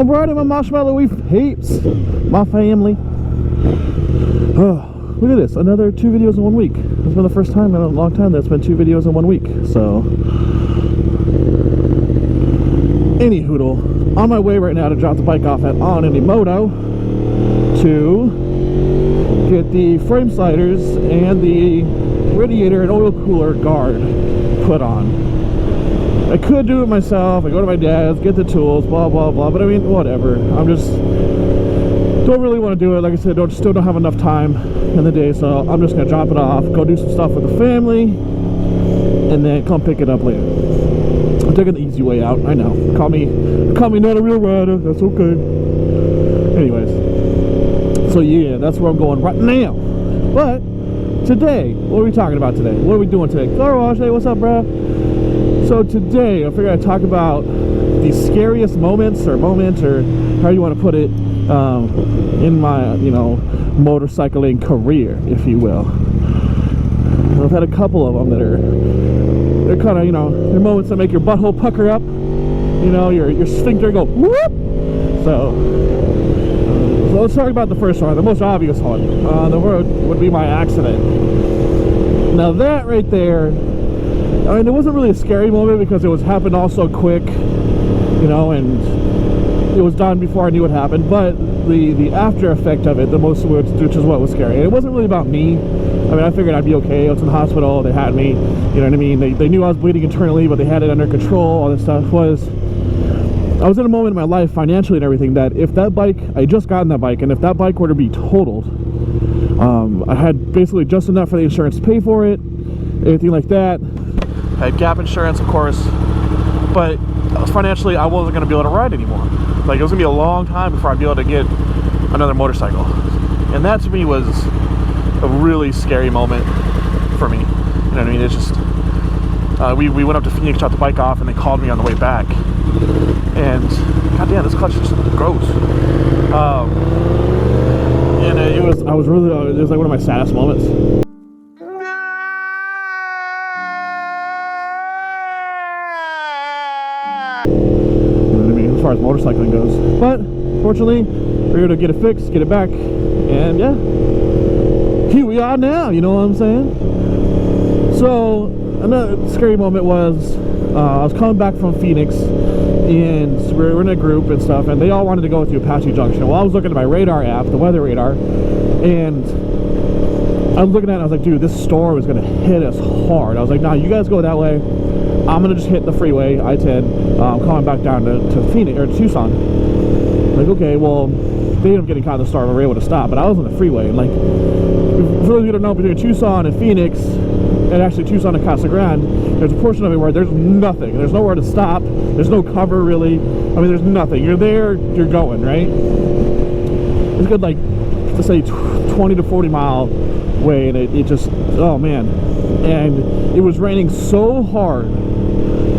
Alrighty, my marshmallow we heaps, my family. Oh, look at this, another 2 videos in 1 week. It's been the first time in a long time that's been 2 videos in 1 week. So, any hoodle, on my way right now to drop the bike off at On Moto to get the frame sliders and the radiator and oil cooler guard put on. I could do it myself. I go to my dad's, get the tools, blah blah blah, but I mean, whatever. I'm just don't really want to do it. Like I said, still don't have enough time in the day, so I'm just gonna drop it off, go do some stuff with the family, and then come pick it up later. I'm taking the easy way out. I know. Call me not a real rider. That's okay. Anyways, so yeah, that's where I'm going right now. But today, what are we talking about today? What are we doing today? Car wash. Hey, what's up, bro? So today, I figured I'd talk about the scariest moments, or how you want to put it, in my, motorcycling career, if you will. I've had a couple of them that they're kind of, they're moments that make your butthole pucker up, your sphincter go whoop. So let's talk about the first one, the most obvious one. The word would be my accident. Now that right there, I mean, it wasn't really a scary moment because it was happened all so quick, and it was done before I knew what happened. But the after effect of it, which is what was scary. And it wasn't really about me. I mean, I figured I'd be okay. I was in the hospital. They had me. You know what I mean? They knew I was bleeding internally, but they had it under control. All this stuff I was in a moment in my life, financially and everything, that if that bike, I just gotten that bike, and if that bike were to be totaled, I had basically just enough for the insurance to pay for it, anything like that. I had gap insurance, of course, but financially I wasn't going to be able to ride anymore. Like, it was going to be a long time before I'd be able to get another motorcycle. And that to me was a really scary moment for me. You know what I mean? It's just, we went up to Phoenix, dropped the bike off, and they called me on the way back. And, goddamn, this clutch is just gross. And it was like one of my saddest moments. As far as motorcycling goes, but fortunately we're here to get it fixed, get it back, and yeah, here we are now, you know what I'm saying? So another scary moment was I was coming back from Phoenix, and we were in a group and stuff, and they all wanted to go through Apache Junction. Well, I was looking at my radar app, the weather radar, and I was looking at it, I was like, dude, this storm is gonna hit us hard. I was like, nah, you guys go that way, I'm gonna just hit the freeway, I-10, coming back down to Phoenix, or Tucson. Like, okay, well, they ended up getting caught in the storm and were able to stop, but I was on the freeway, and like, for those of you who don't know, between Tucson and Phoenix, and actually Tucson and Casa Grande, there's a portion of it where there's nothing. There's nowhere to stop, there's no cover really. I mean, there's nothing. You're there, you're going, right? It's good, like, to say 20 to 40 mile way, and it just, oh man. And it was raining so hard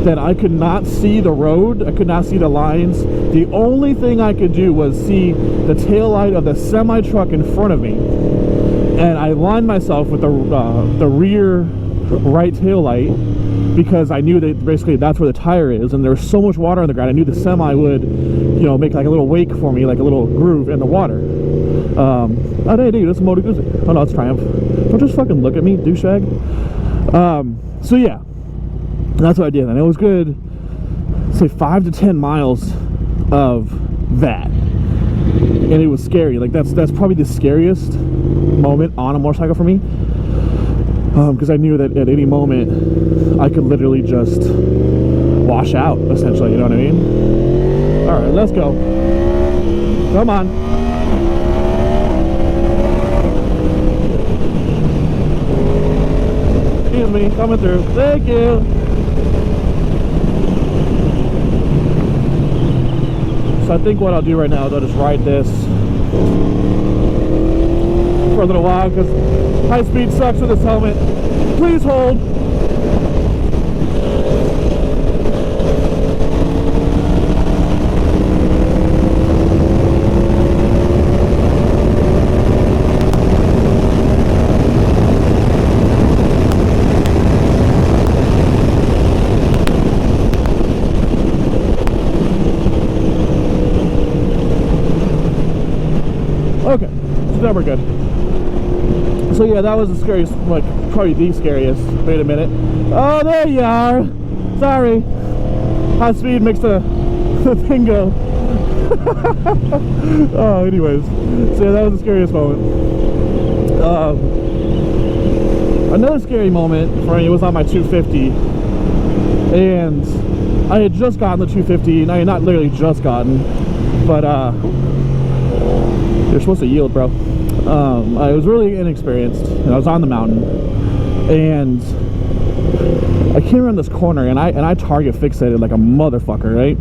that I could not see the road, I could not see the lines. The only thing I could do was see the tail light of the semi truck in front of me, and I lined myself with the rear right tail light, because I knew that basically that's where the tire is, and there was so much water on the ground. I knew the semi would, make like a little wake for me, like a little groove in the water. Oh, hey, dude, that's a Moto Guzzi. Oh no, it's Triumph. Don't just fucking look at me, douchebag. So yeah, that's what I did, and it was good, say 5 to 10 miles of that, and it was scary. Like, that's probably the scariest moment on a motorcycle for me, because I knew that at any moment I could literally just wash out, essentially, you know what I mean? All right, let's go. Come on. Excuse me, coming through. Thank you. So I think what I'll do right now is I'll just ride this for a little while, because high speed sucks with this helmet. Please hold. So now we're good. So yeah, that was the scariest, like probably the scariest. Wait a minute. Oh, there you are. Sorry. High speed makes the thing go. Oh, anyways. So yeah, that was the scariest moment. Another scary moment for me was on my 250. And I had just gotten the 250. No, not literally just gotten. But you're supposed to yield, bro. I was really inexperienced, and I was on the mountain, and I came around this corner, and I target fixated like a motherfucker, right?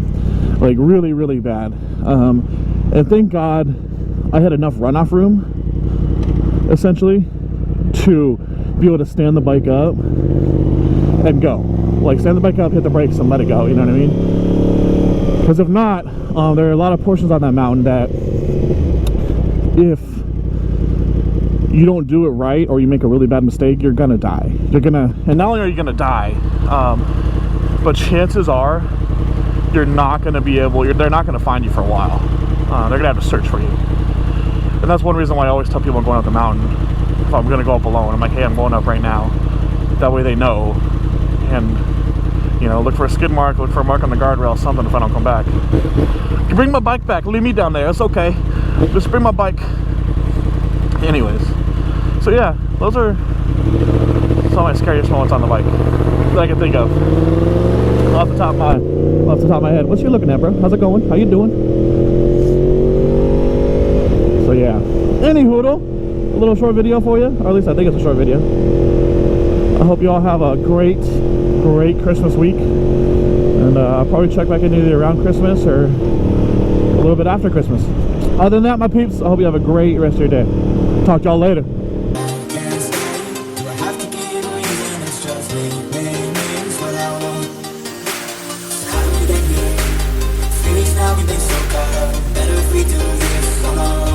Like really, really bad. And thank God I had enough runoff room, essentially, to be able to stand the bike up and go. Like stand the bike up, hit the brakes, and let it go. You know what I mean? Because if not, there are a lot of portions on that mountain that if you don't do it right or you make a really bad mistake, you're gonna die. You're gonna, and not only are you gonna die, but chances are you're not gonna be able, they're not gonna find you for a while. They're gonna have to search for you. And that's one reason why I always tell people I'm going up the mountain, if I'm gonna go up alone, I'm like, hey, I'm going up right now. That way they know, and you know, look for a skid mark, look for a mark on the guardrail, something if I don't come back. You bring my bike back, leave me down there, it's okay. Just bring my bike. Anyways, so yeah, those are some of my scariest moments on the bike that I can think of. Off the top of my head. What you looking at, bro? How's it going? How you doing? So yeah. Any hoodle, a little short video for you, or at least I think it's a short video. I hope you all have a great Christmas week, and I'll probably check back in either around Christmas or a little bit after Christmas. Other than that, my peeps, I hope you have a great rest of your day. Talk to y'all later. Now we've been so caught up. Better if we do this alone.